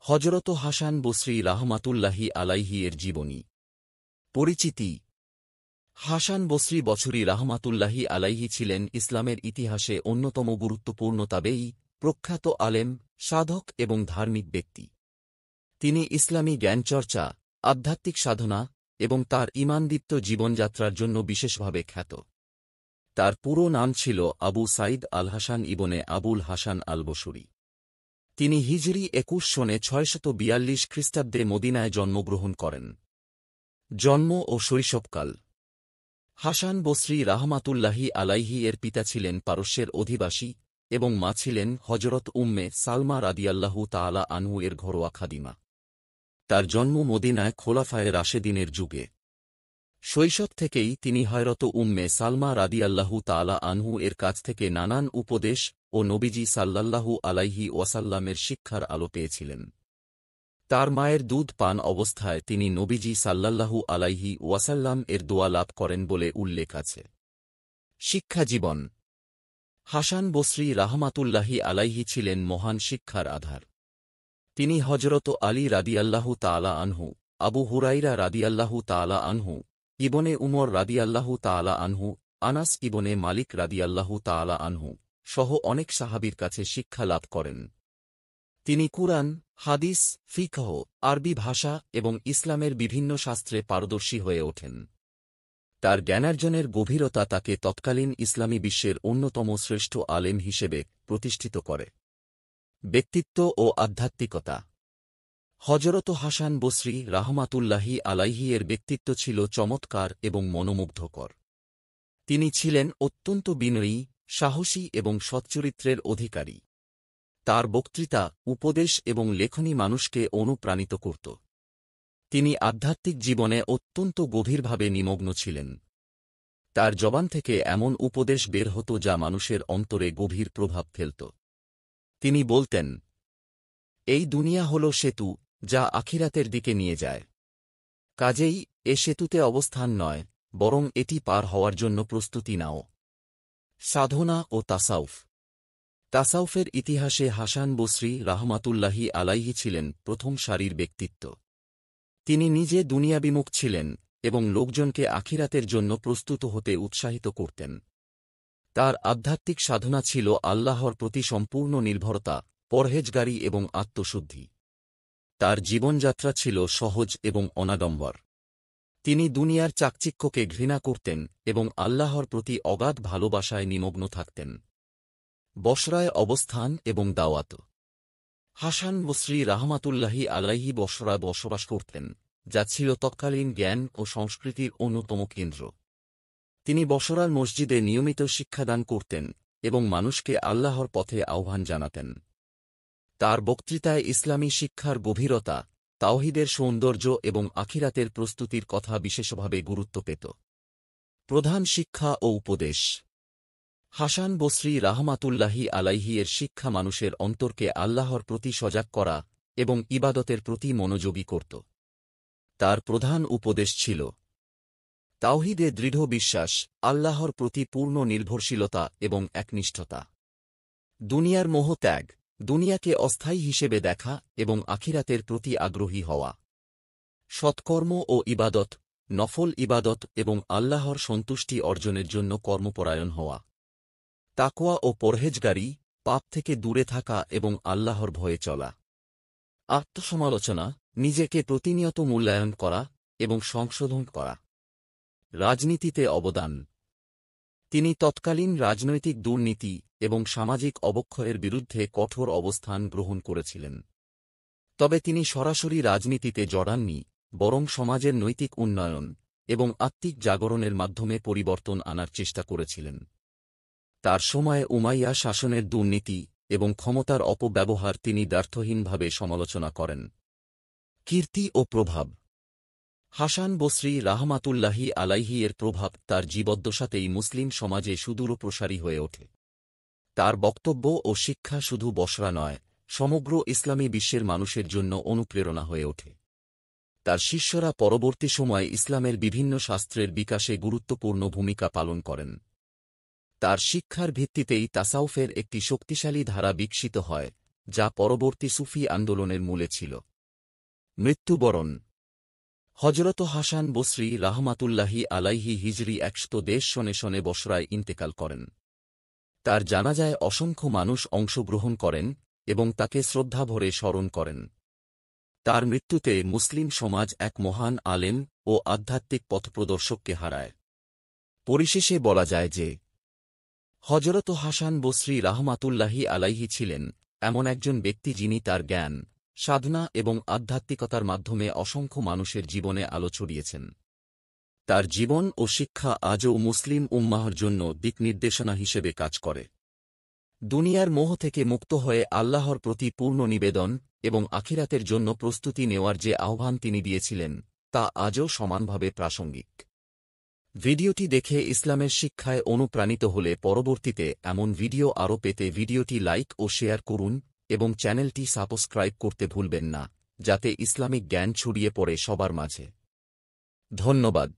হযরত হাসান বসরী রাহমাতুল্লাহি আলাইহি এর জীবনী। পরিচিতি। হাসান বসরী বছরী রাহমাতুল্লাহি আলাইহি ছিলেন ইসলামের ইতিহাসে অন্যতম গুরুত্বপূর্ণ তাবেয়ী, প্রখ্যাত আলেম, সাধক এবং ধার্মিক ব্যক্তি। তিনি ইসলামী জ্ঞানচর্চা, আধ্যাত্মিক সাধনা এবং তার ঈমানদীপ্ত জীবনযাত্রার জন্য বিশেষভাবে খ্যাত। তার পুরো নাম ছিল আবু সাঈদ আল হাসান ইবনে আবুল হাসান আল বসরি। তিনি হিজরি ২১ সনে ৬৪২ খ্রিস্টাব্দে মদিনায় জন্মগ্রহণ করেন। জন্ম ও শৈশবকাল। হাসান বসরী রাহমাতুল্লাহি আলাইহি এর পিতা ছিলেন পারস্যের অধিবাসী এবং মা ছিলেন হযরত উম্মে সালমা রাদিয়াল্লাহু তাআলা আনহু এর ঘরোয়া খাদিমা। তার জন্ম মদিনায় খোলাফায়ে রাশেদিনের যুগে। শৈশব থেকেই তিনি হযরত উম্মে সালমা রাদিয়াল্লাহু তাআলা আনহু এর কাছ থেকে নানান উপদেশ ও নবীজি সাল্লাল্লাহু আলাইহি ওয়াসাল্লামের শিক্ষার আলো পেয়েছিলেন। তার মায়ের দুধ পান অবস্থায় তিনি নবীজি সাল্লাল্লাহু আলাইহি ওয়াসাল্লাম এর দোয়া লাভ করেন বলে উল্লেখ আছে। শিক্ষাজীবন। হাসান বসরী রাহমাতুল্লাহি আলাইহি ছিলেন মহান শিক্ষার আধার। তিনি হযরত আলী রাদিয়াল্লাহু তাআলা আনহু, আবু হুরাইরা রাদিয়াল্লাহু তাআলা আনহু, ইবনে উমর রাদিয়াল্লাহু তাআলা আনহু, আনাস ইবনে মালিক রাদিয়াল্লাহু তাআলা আনহু সহ অনেক সাহাবীর কাছে শিক্ষা লাভ করেন। তিনি কুরআন, হাদিস, ফিকহ, আরবি ভাষা এবং ইসলামের বিভিন্ন শাস্ত্রে পারদর্শী হয়ে ওঠেন। তার জ্ঞানার্জনের গভীরতা তাকে তৎকালীন ইসলামী বিশ্বের অন্যতম শ্রেষ্ঠ আলেম হিসেবে প্রতিষ্ঠিত করে। ব্যক্তিত্ব ও আধ্যাত্মিকতা। হযরত হাসান বসরী রাহমাতুল্লাহি আলাইহি এর ব্যক্তিত্ব ছিল চমৎকার এবং মনোমুগ্ধকর। তিনি ছিলেন অত্যন্ত বিনয়ী, সাহসী এবং সচ্চরিত্রের অধিকারী। তার বক্তৃতা, উপদেশ এবং লেখনী মানুষকে অনুপ্রাণিত করত। তিনি আধ্যাত্মিক জীবনে অত্যন্ত গভীরভাবে নিমগ্ন ছিলেন। তার জবান থেকে এমন উপদেশ বের হতো যা মানুষের অন্তরে গভীর প্রভাব ফেলত। তিনি বলতেন, এই দুনিয়া হল সেতু যা আখিরাতের দিকে নিয়ে যায়। কাজেই এ সেতুতে অবস্থান নয়, বরং এটি পার হওয়ার জন্য প্রস্তুতি নাও। সাধনা ও তাসাউফ। তাসাউফের ইতিহাসে হাসান বসরী রাহমাতুল্লাহি আলাইহি ছিলেন প্রথম সারির ব্যক্তিত্ব। তিনি নিজে দুনিয়াবিমুখ ছিলেন এবং লোকজনকে আখিরাতের জন্য প্রস্তুত হতে উৎসাহিত করতেন। তার আধ্যাত্মিক সাধনা ছিল আল্লাহর প্রতি সম্পূর্ণ নির্ভরতা, পরহেজগারি এবং আত্মশুদ্ধি। তার জীবনযাত্রা ছিল সহজ এবং অনাডম্বর। তিনি দুনিয়ার চাকচিক্যকে ঘৃণা করতেন এবং আল্লাহর প্রতি অগাধ ভালোবাসায় নিমগ্ন থাকতেন। বসরায় অবস্থান এবং দাওয়াত। হাসান বসরী রাহমাতুল্লাহি আলাইহি বসরায় বসবাস করতেন, যা ছিল তৎকালীন জ্ঞান ও সংস্কৃতির অন্যতম কেন্দ্র। তিনি বসরার মসজিদে নিয়মিত শিক্ষাদান করতেন এবং মানুষকে আল্লাহর পথে আহ্বান জানাতেন। তার বক্তৃতায় ইসলামী শিক্ষার গভীরতা, তাওহীদের সৌন্দর্য এবং আখিরাতের প্রস্তুতির কথা বিশেষভাবে গুরুত্ব পেত। প্রধান শিক্ষা ও উপদেশ। হাসান বসরী রাহমাতুল্লাহি আলাইহি এর শিক্ষা মানুষের অন্তরকে আল্লাহর প্রতি সজাগ করা এবং ইবাদতের প্রতি মনোযোগী করত। তার প্রধান উপদেশ ছিল তাওহীদে দৃঢ় বিশ্বাস, আল্লাহর প্রতি পূর্ণ নির্ভরশীলতা এবং একনিষ্ঠতা। দুনিয়ার মোহ ত্যাগ, দুনিয়াকে অস্থায়ী হিসেবে দেখা এবং আখিরাতের প্রতি আগ্রহী হওয়া। সৎকর্ম ও ইবাদত, নফল ইবাদত এবং আল্লাহর সন্তুষ্টি অর্জনের জন্য কর্মপরায়ণ হওয়া। তাকওয়া ও পরহেজগারি, পাপ থেকে দূরে থাকা এবং আল্লাহর ভয়ে চলা। আত্মসমালোচনা, নিজেকে প্রতিনিয়ত মূল্যায়ন করা এবং সংশোধন করা। রাজনীতিতে অবদান। তিনি তৎকালীন রাজনৈতিক দুর্নীতি এবং সামাজিক অবক্ষয়ের বিরুদ্ধে কঠোর অবস্থান গ্রহণ করেছিলেন। তবে তিনি সরাসরি রাজনীতিতে জড়াননি, বরং সমাজের নৈতিক উন্নয়ন এবং আত্মিক জাগরণের মাধ্যমে পরিবর্তন আনার চেষ্টা করেছিলেন। তার সময়ে উমাইয়া শাসনের দুর্নীতি এবং ক্ষমতার অপব্যবহার তিনি দ্ব্যর্থহীনভাবে সমালোচনা করেন। কীর্তি ও প্রভাব। হাসান বসরী রাহমাতুল্লাহি আলাইহি এর প্রভাব তার জীবদ্দশাতেই মুসলিম সমাজে সুদূরপ্রসারী হয়ে ওঠে। তার বক্তব্য ও শিক্ষা শুধু বসরা নয়, সমগ্র ইসলামী বিশ্বের মানুষের জন্য অনুপ্রেরণা হয়ে ওঠে। তার শিষ্যরা পরবর্তী সময়ে ইসলামের বিভিন্ন শাস্ত্রের বিকাশে গুরুত্বপূর্ণ ভূমিকা পালন করেন। তার শিক্ষার ভিত্তিতেই তাসাউফের একটি শক্তিশালী ধারা বিকশিত হয়, যা পরবর্তী সুফি আন্দোলনের মূলে ছিল। মৃত্যুবরণ: হজরত হাসান বসরি রাহমাতুল্লাহি আলাইহি হিজরি ১১০ সনে বসরায় ইন্তেকাল করেন। তার জানাজায় অসংখ্য মানুষ অংশগ্রহণ করেন এবং তাকে শ্রদ্ধাভরে স্মরণ করেন। তার মৃত্যুতে মুসলিম সমাজ এক মহান আলেম ও আধ্যাত্মিক পথপ্রদর্শককে হারায়। পরিশেষে বলা যায় যে হজরত হাসান বসরি রাহমাতুল্লাহি আলাইহি ছিলেন এমন একজন ব্যক্তি যিনি তার জ্ঞান, সাধনা এবং আধ্যাত্মিকতার মাধ্যমে অসংখ্য মানুষের জীবনে আলো ছড়িয়েছেন। তার জীবন ও শিক্ষা আজও মুসলিম উম্মাহর জন্য দিকনির্দেশনা হিসেবে কাজ করে। দুনিয়ার মোহ থেকে মুক্ত হয়ে আল্লাহর প্রতি পূর্ণ নিবেদন এবং আখিরাতের জন্য প্রস্তুতি নেওয়ার যে আহ্বান তিনি দিয়েছিলেন, তা আজও সমানভাবে প্রাসঙ্গিক। ভিডিওটি দেখে ইসলামের শিক্ষায় অনুপ্রাণিত হলে পরবর্তীতে এমন ভিডিও আরও পেতে ভিডিওটি লাইক ও শেয়ার করুন এবং চ্যানেলটি সাবস্ক্রাইব করতে ভুলবেন না, যাতে ইসলামিক জ্ঞান ছড়িয়ে পড়ে সবার মাঝে। ধন্যবাদ।